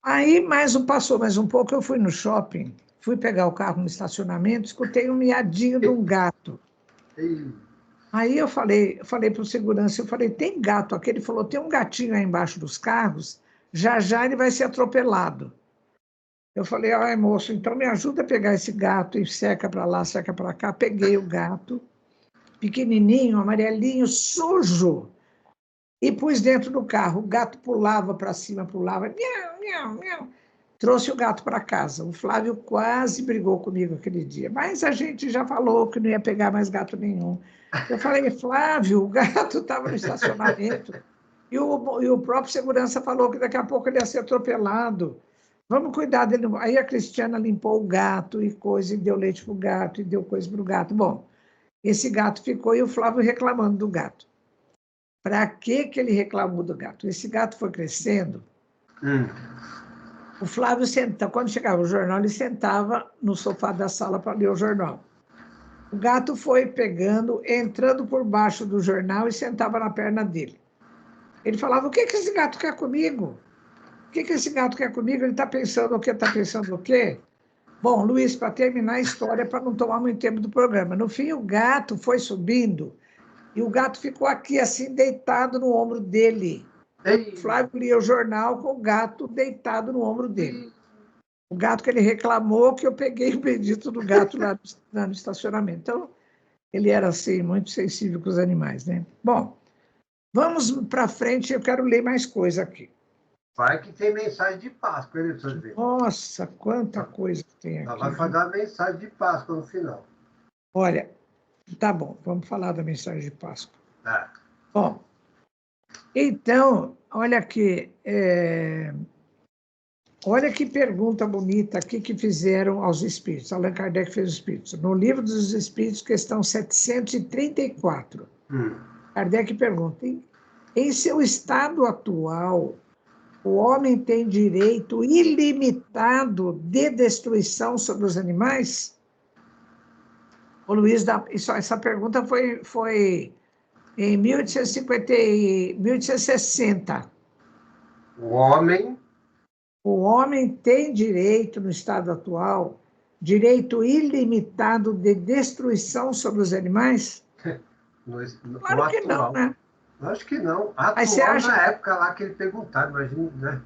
Aí, passou mais um pouco, eu fui no shopping, fui pegar o carro no estacionamento, escutei um miadinho de um gato. Aí eu falei para o segurança, tem gato aqui? Ele falou, tem um gatinho aí embaixo dos carros, já ele vai ser atropelado. Eu falei, ai, moço, então me ajuda a pegar esse gato e seca para lá, seca para cá. Peguei o gato, pequenininho, amarelinho, sujo, e pus dentro do carro. O gato pulava para cima, pulava, miau, miau, miau. Trouxe o gato para casa. O Flávio quase brigou comigo aquele dia, mas a gente já falou que não ia pegar mais gato nenhum. Eu falei, Flávio, o gato estava no estacionamento e o próprio segurança falou que daqui a pouco ele ia ser atropelado. Vamos cuidar dele. Aí a Cristiana limpou o gato e coisa, e deu leite para o gato, e deu coisa para o gato. Bom, esse gato ficou e o Flávio reclamando do gato. Para que ele reclamou do gato? Esse gato foi crescendo. O Flávio sentava, quando chegava o jornal, ele sentava no sofá da sala para ler o jornal. O gato foi pegando, entrando por baixo do jornal e sentava na perna dele. Ele falava, o que esse gato quer comigo? O que esse gato quer comigo? Ele está pensando o quê? Está pensando o quê? Bom, Luiz, para terminar a história, para não tomar muito tempo do programa. No fim, o gato foi subindo e o gato ficou aqui, assim, deitado no ombro dele. O Flávio lia o jornal com o gato deitado no ombro dele. O gato que ele reclamou que eu peguei o bendito do gato lá no estacionamento. Então, ele era, assim, muito sensível com os animais, né? Bom, vamos para frente, eu quero ler mais coisa aqui. Vai que tem mensagem de Páscoa, hein, doutor? Nossa, quanta coisa que tem aqui. Vai falar a mensagem de Páscoa no final. Olha, tá bom, vamos falar da mensagem de Páscoa. Bom, então, olha aqui, olha que pergunta bonita aqui que fizeram aos espíritos. Allan Kardec fez os espíritos. No Livro dos Espíritos, questão 734. Kardec pergunta, em seu estado atual, O homem tem direito ilimitado de destruição sobre os animais? Ô, Luiz, essa pergunta foi em 1860. O homem tem direito, no estado atual, direito ilimitado de destruição sobre os animais? Claro que não, né? Acho que não. Atual na época lá que ele perguntava, imagina, né?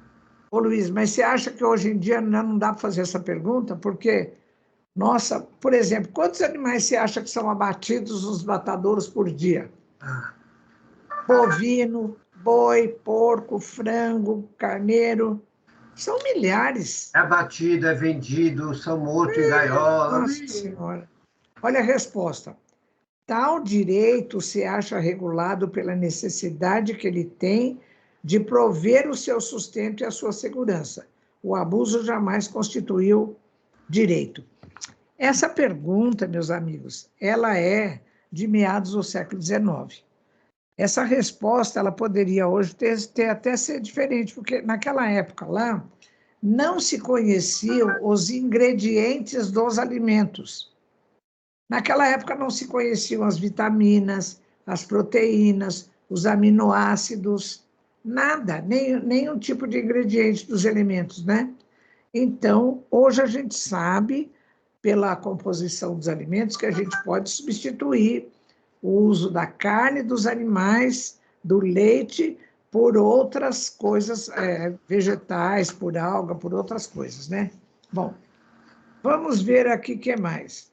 Ô, Luiz, mas você acha que hoje em dia não dá para fazer essa pergunta? Porque, nossa, por exemplo, quantos animais você acha que são abatidos nos matadouros por dia? Bovino, boi, porco, frango, carneiro. São milhares. É abatido, é vendido, são mortos em gaiola. Nossa Senhora. Olha a resposta. Tal direito se acha regulado pela necessidade que ele tem de prover o seu sustento e a sua segurança. O abuso jamais constituiu direito. Essa pergunta, meus amigos, ela é de meados do século XIX. Essa resposta, ela poderia hoje ter até ser diferente, porque naquela época lá, não se conheciam os ingredientes dos alimentos. Naquela época não se conheciam as vitaminas, as proteínas, os aminoácidos, nada, nenhum tipo de ingrediente dos elementos, né? Então, hoje a gente sabe, pela composição dos alimentos, que a gente pode substituir o uso da carne dos animais, do leite, por outras coisas, vegetais, por alga, por outras coisas, né? Bom, vamos ver aqui o que mais.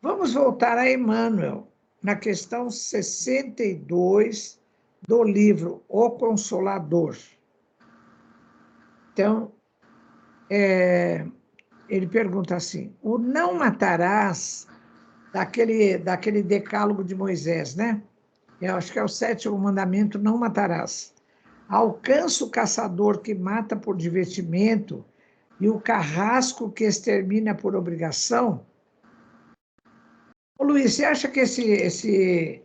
Vamos voltar a Emmanuel, na questão 62 do livro O Consolador. Então, ele pergunta assim, o não matarás, daquele decálogo de Moisés, né? Eu acho que é o 7º mandamento, não matarás. Alcança o caçador que mata por divertimento e o carrasco que extermina por obrigação? Ô, Luiz, você acha que esse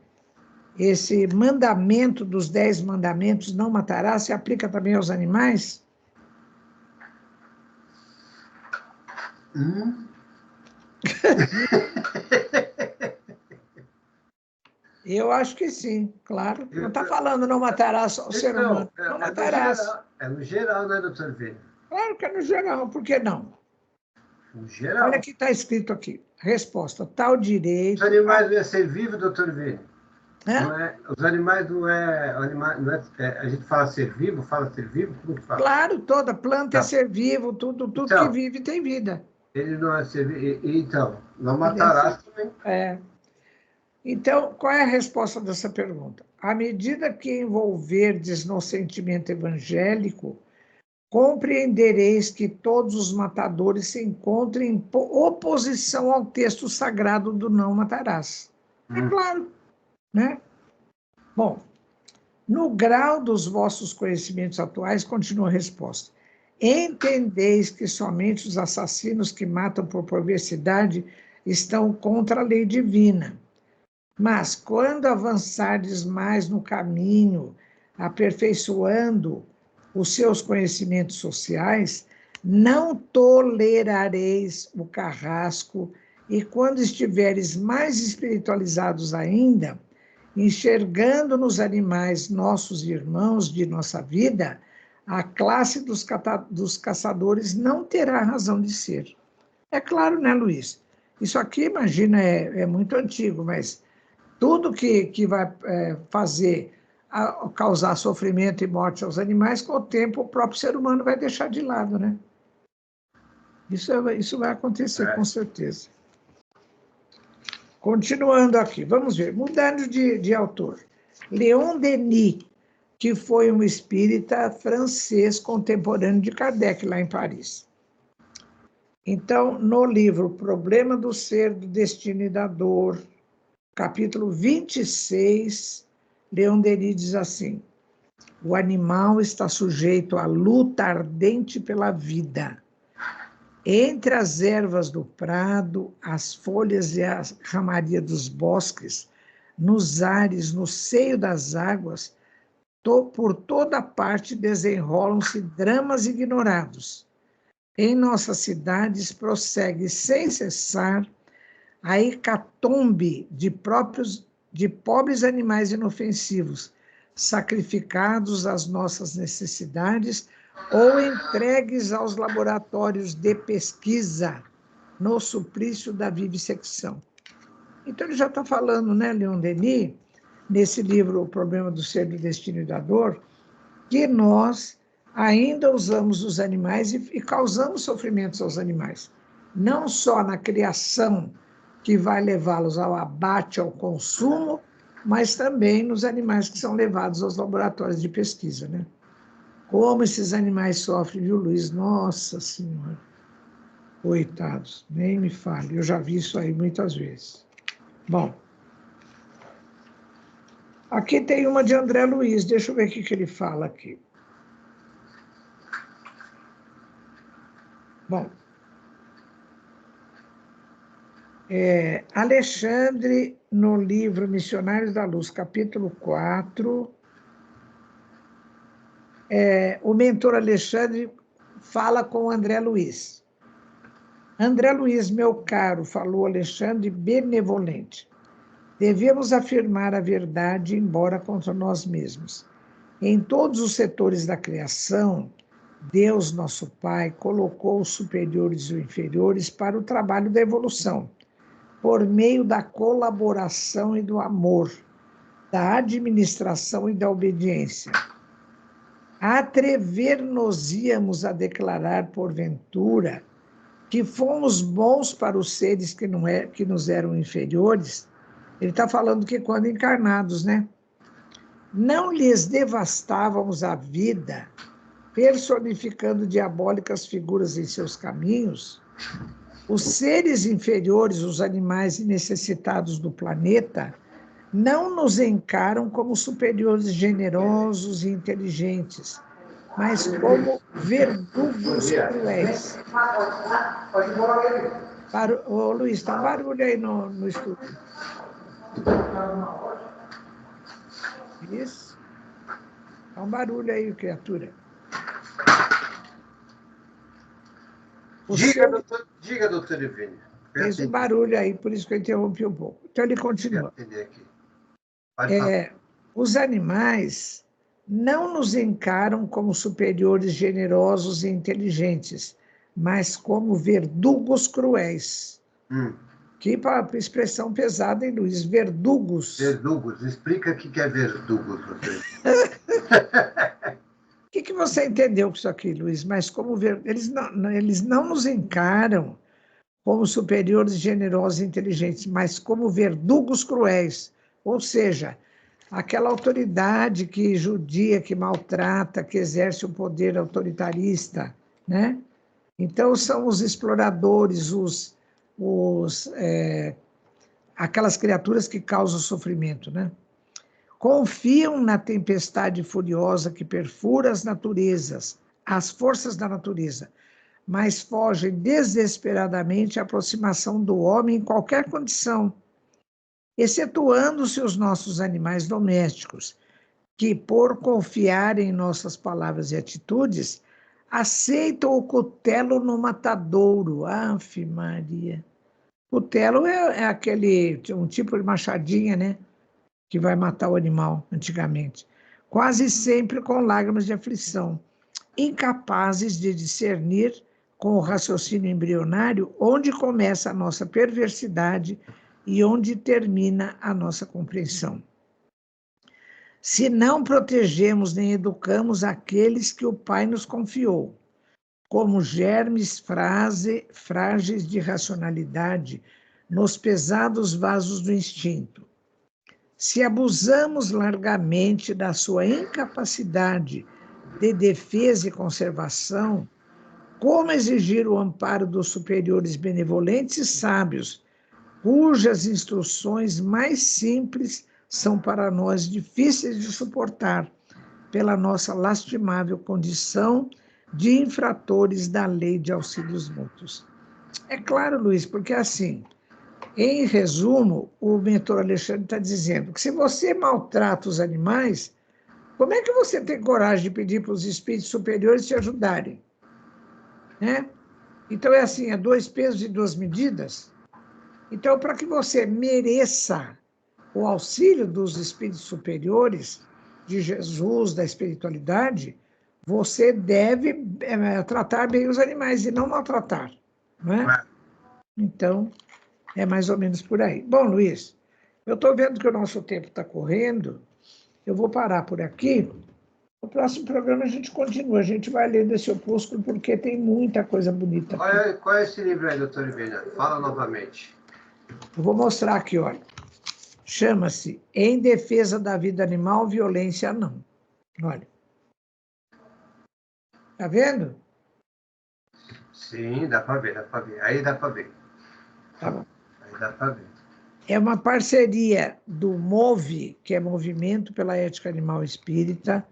mandamento dos 10 mandamentos, não matarás, se aplica também aos animais? Eu acho que sim, claro. Não está falando não matarás o ser humano. Não matarás. No geral, né, doutor Vini? Claro que é no geral, por que não? No geral. Olha o que está escrito aqui. Resposta, tal direito... Os animais não é ser vivo, doutor Vini? É? Os animais não é... a gente fala ser vivo, como que fala? Claro, toda planta é ser vivo, tudo então, que vive tem vida. Ele não é ser vivo, então, não matarás também. Então, qual é a resposta dessa pergunta? À medida que envolverdes no sentimento evangélico, compreendereis que todos os matadores se encontram em oposição ao texto sagrado do não matarás. É claro, né? Bom, no grau dos vossos conhecimentos atuais, continua a resposta. Entendeis que somente os assassinos que matam por perversidade estão contra a lei divina. Mas, quando avançardes mais no caminho, aperfeiçoando os seus conhecimentos sociais, não tolerareis o carrasco e, quando estiveres mais espiritualizados ainda, enxergando nos animais nossos irmãos de nossa vida, a classe dos caçadores não terá razão de ser. É claro, né, Luiz? Isso aqui, imagina, é muito antigo, mas tudo que vai causar sofrimento e morte aos animais, com o tempo o próprio ser humano vai deixar de lado, né? Isso vai acontecer, com certeza. Continuando aqui, vamos ver, mudando de autor. Leon Denis, que foi um espírita francês contemporâneo de Kardec, lá em Paris. Então, no livro Problema do Ser, do Destino e da Dor, capítulo 26, Leon Denis diz assim, o animal está sujeito à luta ardente pela vida. Entre as ervas do prado, as folhas e a ramaria dos bosques, nos ares, no seio das águas, por toda parte desenrolam-se dramas ignorados. Em nossas cidades prossegue sem cessar a hecatombe de pobres animais inofensivos, sacrificados às nossas necessidades ou entregues aos laboratórios de pesquisa no suplício da vivissecção. Então, ele já está falando, né, Leon Denis, nesse livro O Problema do Ser, do Destino e da Dor, que nós ainda usamos os animais e causamos sofrimentos aos animais. Não só na criação, que vai levá-los ao abate, ao consumo, mas também nos animais que são levados aos laboratórios de pesquisa, né? Como esses animais sofrem, viu, Luiz? Nossa Senhora! Coitados, nem me fale, eu já vi isso aí muitas vezes. Bom, aqui tem uma de André Luiz, deixa eu ver o que ele fala aqui. Bom, Alexandre, no livro Missionários da Luz, capítulo 4, o mentor Alexandre fala com André Luiz. André Luiz, meu caro, falou Alexandre, benevolente. Devemos afirmar a verdade, embora contra nós mesmos. Em todos os setores da criação, Deus, nosso Pai, colocou os superiores e os inferiores para o trabalho da evolução, por meio da colaboração e do amor, da administração e da obediência. Atrever-nos-íamos a declarar, porventura, que fomos bons para os seres que nos eram inferiores. Ele está falando que quando encarnados, né? Não lhes devastávamos a vida, personificando diabólicas figuras em seus caminhos. Os seres inferiores, os animais necessitados do planeta, não nos encaram como superiores generosos e inteligentes, mas como verdugos cruéis. Ô, Luiz, está um barulho aí no estúdio. Isso. Está um barulho aí, criatura. Diga, doutor Ivênia. Fez um barulho aí, por isso que eu interrompi um pouco. Então, ele continua. Os animais não nos encaram como superiores generosos e inteligentes, mas como verdugos cruéis. Que expressão pesada, hein, Luiz? Verdugos. Verdugos. Explica o que é verdugos. O que você entendeu com isso aqui, Luiz? Mas como eles não nos encaram como superiores generosos e inteligentes, mas como verdugos cruéis. Ou seja, aquela autoridade que judia, que maltrata, que exerce um poder autoritarista, né? Então, são os exploradores, aquelas criaturas que causam sofrimento, né? Confiam na tempestade furiosa que perfura as forças da natureza, mas fogem desesperadamente à aproximação do homem em qualquer condição, excetuando-se os nossos animais domésticos, que, por confiar em nossas palavras e atitudes, aceitam o cutelo no matadouro. Afe Maria. Cutelo é um tipo de machadinha, né? Que vai matar o animal, antigamente. Quase sempre com lágrimas de aflição, incapazes de discernir com o raciocínio embrionário onde começa a nossa perversidade e onde termina a nossa compreensão. Se não protegemos nem educamos aqueles que o Pai nos confiou, como germes frágeis de racionalidade nos pesados vasos do instinto, se abusamos largamente da sua incapacidade de defesa e conservação, como exigir o amparo dos superiores benevolentes e sábios, cujas instruções mais simples são para nós difíceis de suportar, pela nossa lastimável condição de infratores da lei de auxílios mútuos. É claro, Luiz, porque assim, em resumo, o mentor Alexandre está dizendo que se você maltrata os animais, Como é que você tem coragem de pedir para os espíritos superiores te ajudarem? Né? Então, é assim, é 2 pesos e 2 medidas. Então, para que você mereça o auxílio dos espíritos superiores, de Jesus, da espiritualidade, você deve tratar bem os animais e não maltratar. Não é? Então, é mais ou menos por aí. Bom, Luiz, eu estou vendo que o nosso tempo está correndo, eu vou parar por aqui. No próximo programa a gente continua, a gente vai ler desse opúsculo, porque tem muita coisa bonita. Qual é esse livro aí, doutor Ivênia? Fala novamente. Eu vou mostrar aqui, olha. Chama-se Em Defesa da Vida Animal, Violência Não. Olha. Tá vendo? Sim, dá para ver, dá para ver. Aí dá para ver. Tá bom. Aí dá para ver. É uma parceria do MOVE, que é Movimento pela Ética Animal Espírita,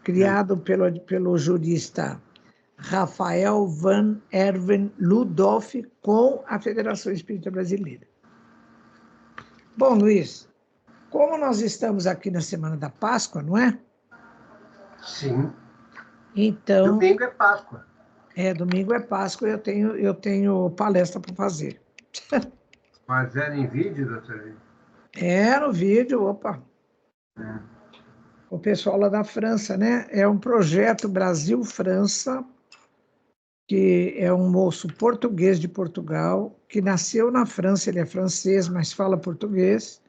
criado pelo jurista Rafael van Erven Ludolf, com a Federação Espírita Brasileira. Bom, Luiz, como nós estamos aqui na Semana da Páscoa, não é? Sim. Então... Domingo é Páscoa. Domingo é Páscoa e eu tenho palestra para fazer. Mas era em vídeo, doutor? No vídeo, opa. O pessoal lá da França, né? É um projeto Brasil-França, que é um moço português de Portugal, que nasceu na França, ele é francês, mas fala português.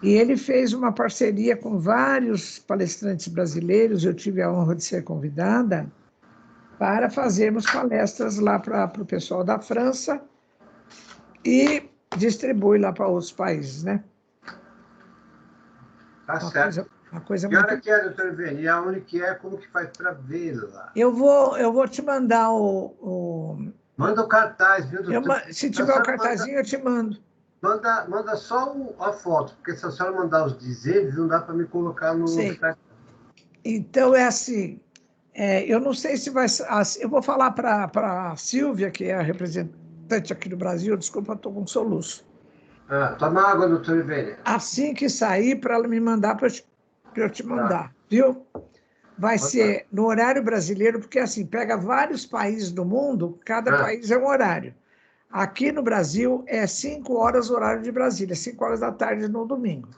E ele fez uma parceria com vários palestrantes brasileiros, eu tive a honra de ser convidada, para fazermos palestras lá para o pessoal da França e distribui lá para outros países, né? Tá certo. Uma coisa que hora que é, doutor Ivênia? E aonde que é? Como que faz para vê-la? Eu vou te mandar o... Manda o cartaz, viu, doutor? Se tiver o cartazinho, eu te mando. Manda só a foto, porque se a senhora mandar os dizeres, não dá para me colocar no... Então, é assim, eu não sei se vai... Eu vou falar para a Silvia, que é a representante aqui do Brasil, desculpa, estou com soluço. Toma água, doutor Ivênia. Assim que sair, para ela me mandar, para eu te mandar, viu? Vai ser no horário brasileiro, porque assim, pega vários países do mundo, cada país é um horário. Aqui no Brasil é 5 horas horário de Brasília, 5 horas da tarde no domingo.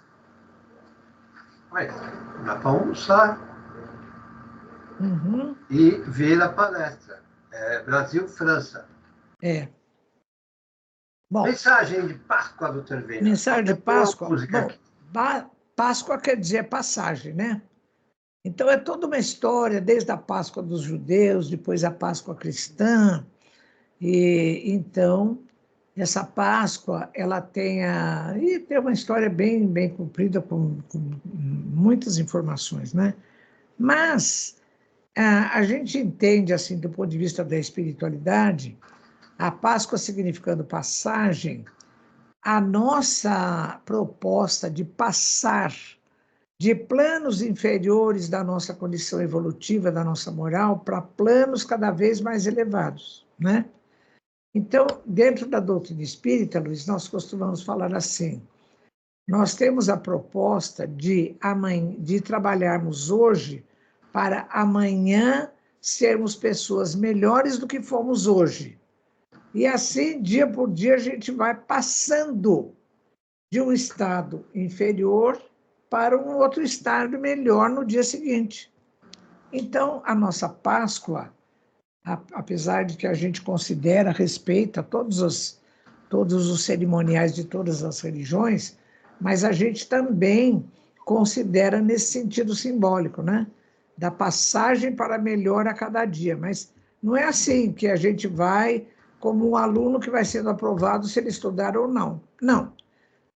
Dá para almoçar. E ver a palestra. Brasil-França. Bom, mensagem de Páscoa, doutor Ivênia. Mensagem de Páscoa? Bom, Páscoa quer dizer passagem, né? Então, é toda uma história, desde a Páscoa dos judeus, depois a Páscoa cristã. E então, essa Páscoa, ela tem uma história bem, bem comprida, com muitas informações, né? Mas a gente entende, assim, do ponto de vista da espiritualidade, a Páscoa significando passagem, a nossa proposta de passar de planos inferiores da nossa condição evolutiva, da nossa moral, para planos cada vez mais elevados, né? Então, dentro da doutrina espírita, Luiz, nós costumamos falar assim, nós temos a proposta de trabalharmos hoje para amanhã sermos pessoas melhores do que fomos hoje. E assim, dia por dia, a gente vai passando de um estado inferior para um outro estado melhor no dia seguinte. Então, a nossa Páscoa, apesar de que a gente considera, respeita todos os cerimoniais de todas as religiões, mas a gente também considera nesse sentido simbólico, né? Da passagem para melhor a cada dia. Mas não é assim que a gente vai como um aluno que vai sendo aprovado se ele estudar ou não. Não.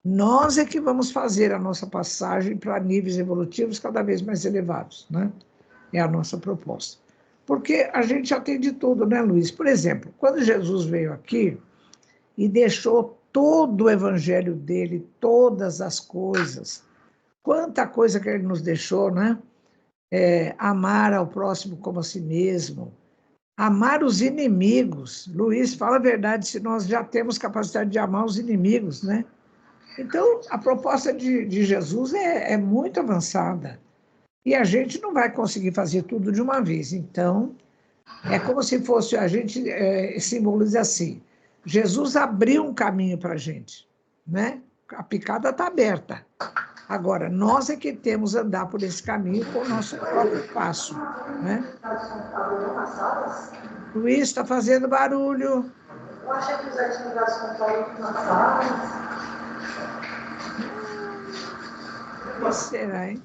Nós é que vamos fazer a nossa passagem para níveis evolutivos cada vez mais elevados, né? É a nossa proposta. Porque a gente já tem de tudo, né, Luiz? Por exemplo, quando Jesus veio aqui e deixou todo o evangelho dele, todas as coisas, quanta coisa que ele nos deixou, né? Amar ao próximo como a si mesmo, amar os inimigos. Luiz, fala a verdade, se nós já temos capacidade de amar os inimigos, né? Então, a proposta de Jesus é muito avançada. E a gente não vai conseguir fazer tudo de uma vez. Então, é como se fosse, a gente simboliza assim, Jesus abriu um caminho para a gente, né? A picada está aberta. Agora, nós é que temos que andar por esse caminho com o nosso próprio passo, né? Luiz está fazendo barulho. Eu achei que os atividades contaram nas salas. O que será, hein?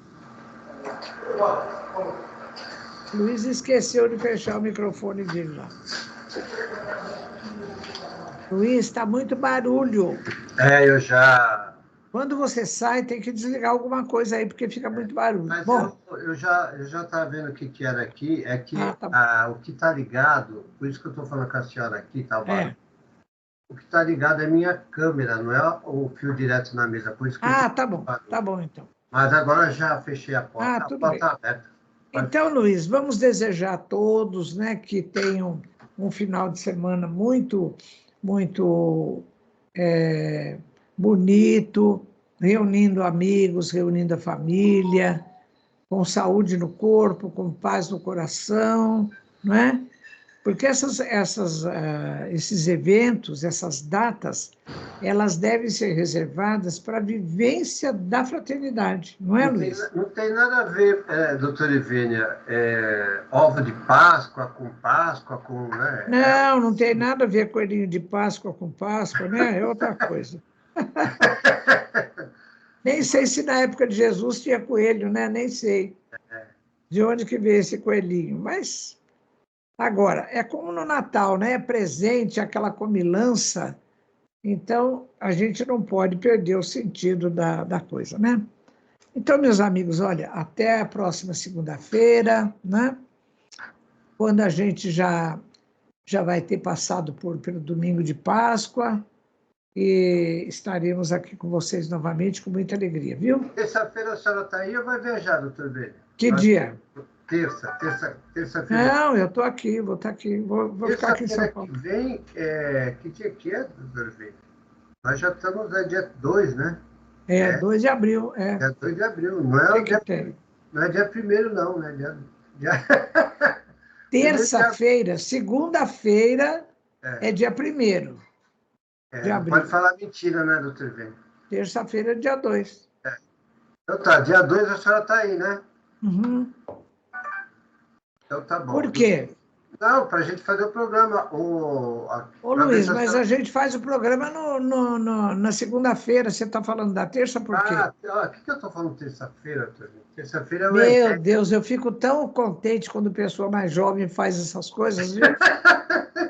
Luiz esqueceu de fechar o microfone dele lá. Luiz, está muito barulho. Eu já... Quando você sai, tem que desligar alguma coisa aí, porque fica muito barulho. Mas bom, eu já estava vendo o que era aqui, é que o que está ligado, por isso que eu estou falando com a senhora aqui, tá, o que está ligado é minha câmera, não é o fio direto na mesa. Por isso que tá bom então. Mas agora eu já fechei a porta, a porta está aberta. Então, Luiz, vamos desejar a todos, né, que tenham um final de semana muito, muito bonito, reunindo amigos, reunindo a família, com saúde no corpo, com paz no coração, não é? Porque esses eventos, essas datas, elas devem ser reservadas para a vivência da fraternidade, não é, Luiz? Não tem nada a ver, doutora Ivênia, ovo de Páscoa, com... Né? Não tem nada a ver coelhinho de Páscoa com Páscoa, né? É outra coisa. Nem sei se na época de Jesus tinha coelho, né? Nem sei de onde que veio esse coelhinho, mas... Agora, é como no Natal, né? É presente, aquela comilança, então a gente não pode perder o sentido da coisa, né? Então, meus amigos, olha, até a próxima segunda-feira, né? Quando a gente já vai ter passado pelo domingo de Páscoa e estaremos aqui com vocês novamente com muita alegria, viu? Terça-feira a senhora está aí ou vai viajar, doutor Bê? Que dia? Terça-feira. Não, eu estou aqui, vou estar aqui, vou ficar aqui em São Paulo. Que vem, que dia que é, doutor Bê? Nós já estamos no dia 2, né? 2 de abril, Dia 2 de abril, não é dia 1º, não, né? Terça-feira, segunda-feira é dia 1º de abril. Não pode falar mentira, né, doutor Bê? Terça-feira é dia 2. Então tá, dia 2 a senhora está aí, né? Uhum. Então tá bom. Por quê? Não, para a gente fazer o programa. Ô Luiz, mas a gente faz o programa na segunda-feira. Você está falando da terça por quê? O que eu estou falando terça-feira, doutor? Terça-feira é o Meu Deus, eu fico tão contente quando pessoa mais jovem faz essas coisas, viu?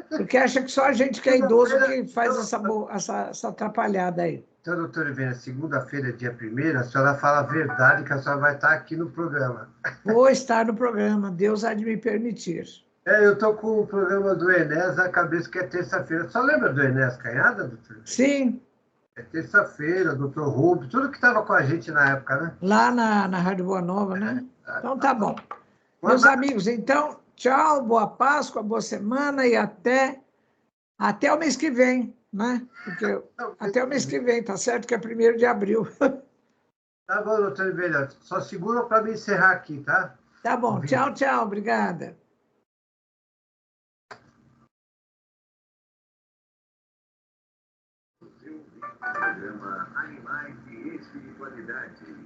Porque acha que só a gente que é idoso que faz essa atrapalhada aí. Então, doutora Ivênia, segunda-feira, dia 1º, a senhora fala a verdade que a senhora vai estar aqui no programa. Vou estar no programa, Deus há de me permitir. Eu estou com o programa do Enéas na cabeça, que é terça-feira. Só lembra do Enéas Canhada, doutor? Sim. É terça-feira, doutor Rubens, tudo que estava com a gente na época, né? Lá na Rádio Boa Nova, né? Então tá bom. Meus amigos, então, tchau, boa Páscoa, boa semana e até o mês que vem, né? Porque até o mês que vem, tá certo que é 1º de abril. Tá bom, doutor Ivênia, só segura para me encerrar aqui, tá? Tá bom, tchau, tchau, obrigada. Programa Animais e Espiritualidade.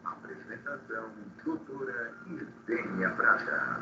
Apresentação, doutora Ivênia Prata.